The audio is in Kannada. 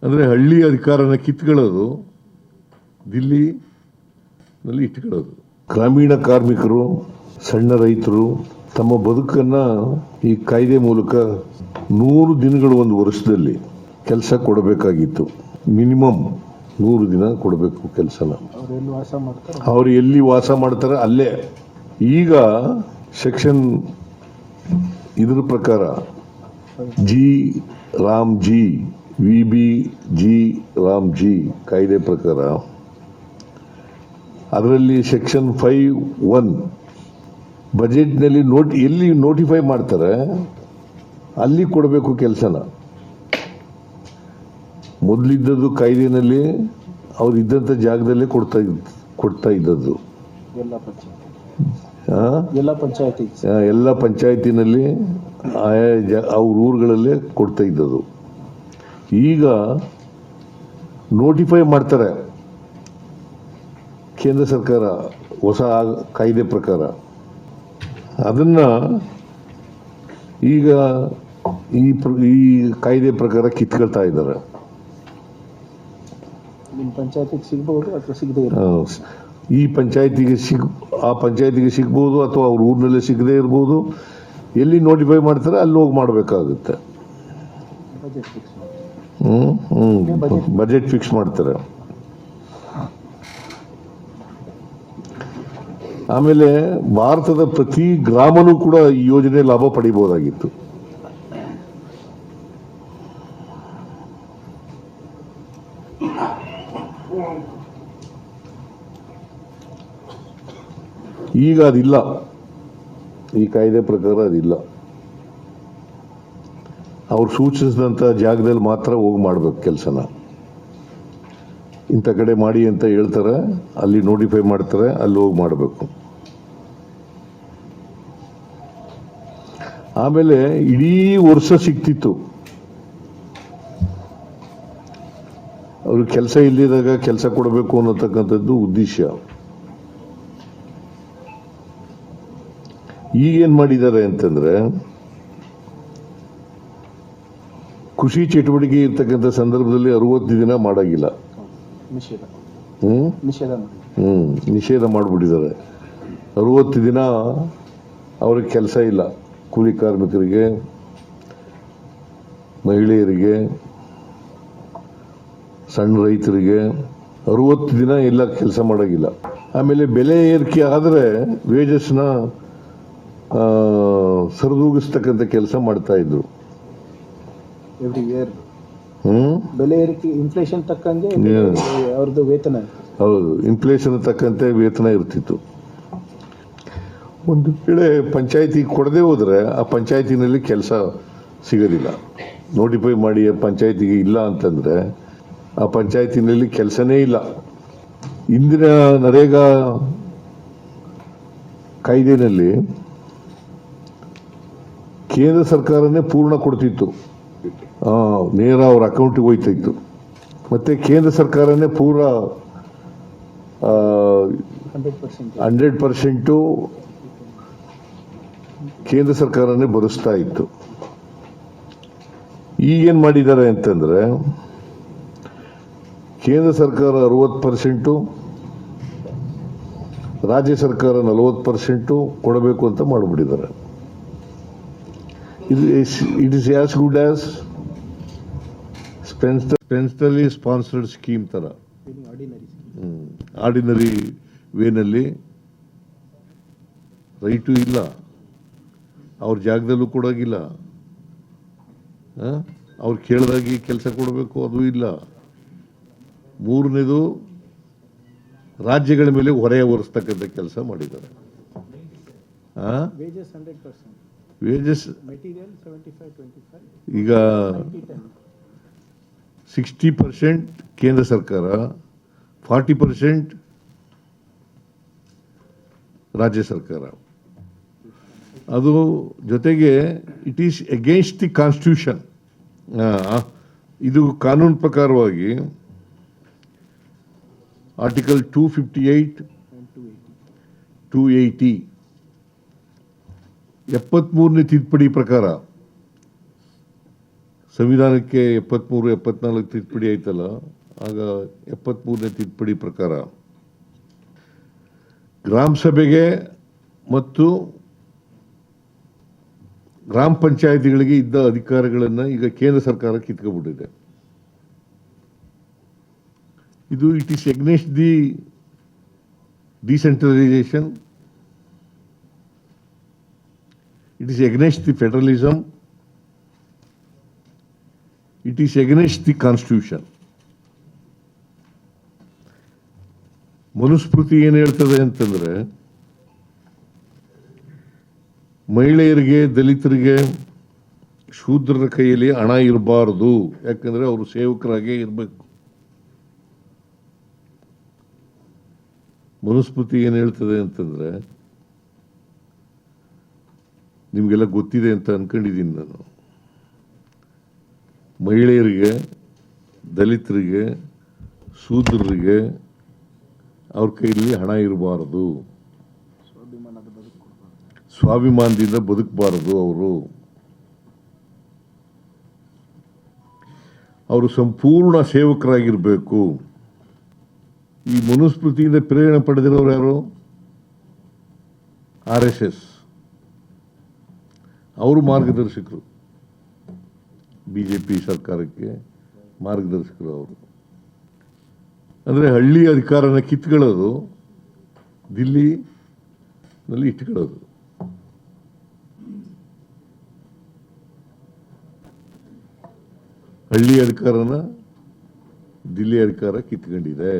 ಅಂದರೆ ಹಳ್ಳಿ ಅಧಿಕಾರನ ಕಿತ್ಕೊಳ್ಳೋದು, ದಿಲ್ಲಿನಲ್ಲಿ ಇಟ್ಕೊಳ್ಳೋದು. ಗ್ರಾಮೀಣ ಕಾರ್ಮಿಕರು, ಸಣ್ಣ ರೈತರು ತಮ್ಮ ಬದುಕನ್ನು ಈ ಕಾಯ್ದೆ ಮೂಲಕ 100 ದಿನಗಳು ಒಂದು ವರ್ಷದಲ್ಲಿ ಕೆಲಸ ಕೊಡಬೇಕಾಗಿತ್ತು. ಮಿನಿಮಮ್ 100 ದಿನ ಕೊಡಬೇಕು ಕೆಲಸನ. ಅವ್ರು ಎಲ್ಲಿ ವಾಸ ಮಾಡ್ತಾರೆ ಅಲ್ಲೇ. ಈಗ ಸೆಕ್ಷನ್ ಇದ್ರ ಪ್ರಕಾರ G Ram G VBG Ram G ಕಾಯ್ದೆ ಪ್ರಕಾರ ಅದರಲ್ಲಿ ಸೆಕ್ಷನ್ 5(1) ಬಜೆಟ್ನಲ್ಲಿ ಎಲ್ಲಿ ನೋಟಿಫೈ ಮಾಡ್ತಾರೆ ಅಲ್ಲಿ ಕೊಡಬೇಕು ಕೆಲಸನ. ಮೊದಲಿದ್ದದ್ದು ಕಾಯ್ದೆನಲ್ಲಿ ಅವ್ರು ಇದ್ದಂಥ ಜಾಗದಲ್ಲೇ ಕೊಡ್ತಾ ಇದ್ದದ್ದು. ಎಲ್ಲ ಪಂಚಾಯತಿನಲ್ಲಿ ಅವ್ರ ಊರುಗಳಲ್ಲೇ ಕೊಡ್ತಾ ಇದ್ದದ್ದು. ಈಗ ನೋಟಿಫೈ ಮಾಡ್ತಾರೆ ಕೇಂದ್ರ ಸರ್ಕಾರ ಹೊಸ ಕಾಯ್ದೆ ಪ್ರಕಾರ. ಅದನ್ನ ಈಗ ಈ ಕಾಯ್ದೆ ಪ್ರಕಾರ ಕಿತ್ಕೊಳ್ತಾ ಇದ್ದಾರೆ. ಈ ಪಂಚಾಯತಿಗೆ ಆ ಪಂಚಾಯತಿಗೆ ಸಿಗ್ಬೋದು ಅಥವಾ ಅವ್ರ ಊರಿನಲ್ಲೇ ಸಿಗದೇ ಇರ್ಬೋದು. ಎಲ್ಲಿ ನೋಟಿಫೈ ಮಾಡ್ತಾರೆ ಅಲ್ಲಿ ಹೋಗಿ ಮಾಡಬೇಕಾಗುತ್ತೆ. ಬಜೆಟ್ ಫಿಕ್ಸ್ ಮಾಡ್ತಾರೆ. ಆಮೇಲೆ ಭಾರತದ ಪ್ರತಿ ಗ್ರಾಮನೂ ಕೂಡ ಈ ಯೋಜನೆ ಲಾಭ ಪಡಿಬಹುದಾಗಿತ್ತು. ಈಗ ಅದಿಲ್ಲ, ಈ ಕಾಯ್ದೆ ಪ್ರಕಾರ ಅದಿಲ್ಲ. ಅವ್ರು ಸೂಚಿಸಿದಂಥ ಜಾಗದಲ್ಲಿ ಮಾತ್ರ ಹೋಗಿ ಮಾಡ್ಬೇಕು ಕೆಲಸನ. ಇಂಥ ಕಡೆ ಮಾಡಿ ಅಂತ ಹೇಳ್ತಾರೆ, ಅಲ್ಲಿ ನೋಟಿಫೈ ಮಾಡ್ತಾರೆ, ಅಲ್ಲಿ ಹೋಗಿ ಮಾಡಬೇಕು. ಆಮೇಲೆ ಇಡೀ ವರ್ಷ ಸಿಕ್ತಿತ್ತು. ಅವ್ರಿಗೆ ಕೆಲಸ ಇಲ್ಲಿದಾಗ ಕೆಲಸ ಕೊಡಬೇಕು ಅನ್ನತಕ್ಕಂಥದ್ದು ಉದ್ದೇಶ. ಈಗೇನ್ ಮಾಡಿದ್ದಾರೆ ಅಂತಂದ್ರೆ, ಕೃಷಿ ಚಟುವಟಿಕೆ ಇರ್ತಕ್ಕಂಥ ಸಂದರ್ಭದಲ್ಲಿ 60 ದಿನ ಮಾಡಾಗಿಲ್ಲ. ನಿಷೇಧ ಮಾಡಿಬಿಟ್ಟಿದ್ದಾರೆ. 60 ದಿನ ಅವ್ರಿಗೆ ಕೆಲಸ ಇಲ್ಲ. ಕೂಲಿ ಕಾರ್ಮಿಕರಿಗೆ, ಮಹಿಳೆಯರಿಗೆ, ಸಣ್ಣ ರೈತರಿಗೆ 60 ದಿನ ಎಲ್ಲ ಕೆಲಸ ಮಾಡಾಗಿಲ್ಲ. ಆಮೇಲೆ ಬೆಲೆ ಏರಿಕೆ ಆದರೆ ವೇಜಸ್ನ ಸರಿದೂಗಿಸ್ತಕ್ಕಂಥ ಕೆಲಸ ಮಾಡ್ತಾ ಇದ್ರು. ಬೆಲೆ ಏರಿಕೆ ಇನ್ಫ್ಲೇಷನ್ ತಕ್ಕಂಗೆ ಅವ್ರದ್ದು ವೇತನ. ಹೌದು, ಇನ್ಫ್ಲೇಷನ್ ತಕ್ಕಂತೆ ವೇತನ ಇರ್ತಿತ್ತು. ಒಂದು ವೇಳೆ ಪಂಚಾಯತಿ ಕೊಡದೆ ಹೋದ್ರೆ ಆ ಪಂಚಾಯತಿನಲ್ಲಿ ಕೆಲಸ ಸಿಗೋದಿಲ್ಲ. ನೋಟಿಫೈ ಮಾಡಿ ಪಂಚಾಯತಿಗೆ ಇಲ್ಲ ಅಂತಂದ್ರೆ ಆ ಪಂಚಾಯತಿನಲ್ಲಿ ಕೆಲಸನೇ ಇಲ್ಲ. ಇಂದಿನ ನರೇಗಾ ಕಾಯ್ದೆನಲ್ಲಿ ಕೇಂದ್ರ ಸರ್ಕಾರನೇ ಪೂರ್ಣ ಕೊಡ್ತಿತ್ತು, ನೇರ ಅವ್ರ ಅಕೌಂಟಿಗೆ ಹೋಯ್ತಾ ಇತ್ತು. ಮತ್ತೆ ಕೇಂದ್ರ ಸರ್ಕಾರನೇ ಪೂರ 100% ಕೇಂದ್ರ ಸರ್ಕಾರನೇ ಭರಿಸ್ತಾ ಇತ್ತು. ಈಗೇನ್ ಮಾಡಿದ್ದಾರೆ ಅಂತಂದ್ರೆ, ಕೇಂದ್ರ ಸರ್ಕಾರ 60%, ರಾಜ್ಯ ಸರ್ಕಾರ 40% ಕೊಡಬೇಕು ಅಂತ ಮಾಡಿಬಿಟ್ಟಿದ್ದಾರೆ. It is as good as ಸ್ಪೆನ್ಸ್ಟಲಿ ಸ್ಪಾನ್ಸರ್ಡ್ ಸ್ಕೀಮ್ ತರ. ಆರ್ಡಿನರಿ ವೇನಲ್ಲಿ ರೈಟು ಇಲ್ಲ, ಅವ್ರ ಜಾಗದಲ್ಲೂ ಕೊಡೋಗಿಲ್ಲ, ಅವ್ರು ಕೇಳಿದಾಗಿ ಕೆಲಸ ಕೊಡಬೇಕು ಅದು ಇಲ್ಲ. ಮೂರನೇದು ರಾಜ್ಯಗಳ ಮೇಲೆ ಹೊರೆ ಹೊರಿಸ್ತಕ್ಕಂಥ ಕೆಲಸ ಮಾಡಿದ್ದಾರೆ. ವೇಜಸ್ ಈಗ 60% ಕೇಂದ್ರ ಸರ್ಕಾರ, 40% ರಾಜ್ಯ ಸರ್ಕಾರ. ಅದು ಜೊತೆಗೆ it is against the constitution. ಇದು ಕಾನೂನು ಪ್ರಕಾರವಾಗಿ ಆರ್ಟಿಕಲ್ 258, 280 73ನೇ ತಿದ್ದುಪಡಿ ಪ್ರಕಾರ ಸಂವಿಧಾನಕ್ಕೆ 73, 74 ತಿದ್ದುಪಡಿ ಆಯ್ತಲ್ಲ, ಆಗ 73ನೇ ತಿದ್ದುಪಡಿ ಪ್ರಕಾರ ಗ್ರಾಮ ಸಭೆಗೆ ಮತ್ತು ಗ್ರಾಮ ಪಂಚಾಯತಿಗಳಿಗೆ ಇದ್ದ ಅಧಿಕಾರಗಳನ್ನು ಈಗ ಕೇಂದ್ರ ಸರ್ಕಾರ ಕಿತ್ಕೊಂಡ್ಬಿಟ್ಟಿದೆ. ಇದು it is against the decentralisation, it is against the federalism, it is against the constitution. Manusmriti ಏನು ಹೇಳ್ತದೆ ಅಂತಂದ್ರೆ, ಮಹಿಳೆಯರಿಗೆ, ದಲಿತರಿಗೆ, ಶೂದ್ರರ ಕೈಯಲ್ಲಿ ಹಣ ಇರಬಾರದು, ಯಾಕಂದ್ರೆ ಅವರು ಸೇವಕರಾಗೇ ಇರಬೇಕು. ಮನುಸ್ಮೃತಿ ಏನು ಹೇಳ್ತದೆ ಅಂತಂದ್ರೆ, ನಿಮಗೆಲ್ಲ ಗೊತ್ತಿದೆ ಅಂತ ಅನ್ಕೊಂಡಿದ್ದೀನಿ ನಾನು, ಮಹಿಳೆಯರಿಗೆ, ದಲಿತರಿಗೆ, ಶೂದ್ರರಿಗೆ ಅವ್ರ ಕೈಯಲ್ಲಿ ಹಣ ಇರಬಾರದು, ಸ್ವಾಭಿಮಾನದಿಂದ ಬದುಕಬಾರದು. ಅವರು ಸಂಪೂರ್ಣ ಸೇವಕರಾಗಿರಬೇಕು. ಈ ಮನುಸ್ಮೃತಿಯಿಂದ ಪ್ರೇರಣೆ ಪಡೆದಿರೋರು ಯಾರು? RSS. ಅವರು ಮಾರ್ಗದರ್ಶಕರು, BJP ಸರ್ಕಾರಕ್ಕೆ ಮಾರ್ಗದರ್ಶಕರು ಅವರು. ಅಂದರೆ ಹಳ್ಳಿ ಅಧಿಕಾರನ ಕಿತ್ಕೊಳ್ಳೋದು, ದಿಲ್ಲಿನಲ್ಲಿ ಇಟ್ಕೊಳ್ಳೋದು. ಹಳ್ಳಿ ಅಧಿಕಾರನ ದಿಲ್ಲಿ ಅಧಿಕಾರ ಕಿತ್ಕೊಂಡಿದೆ.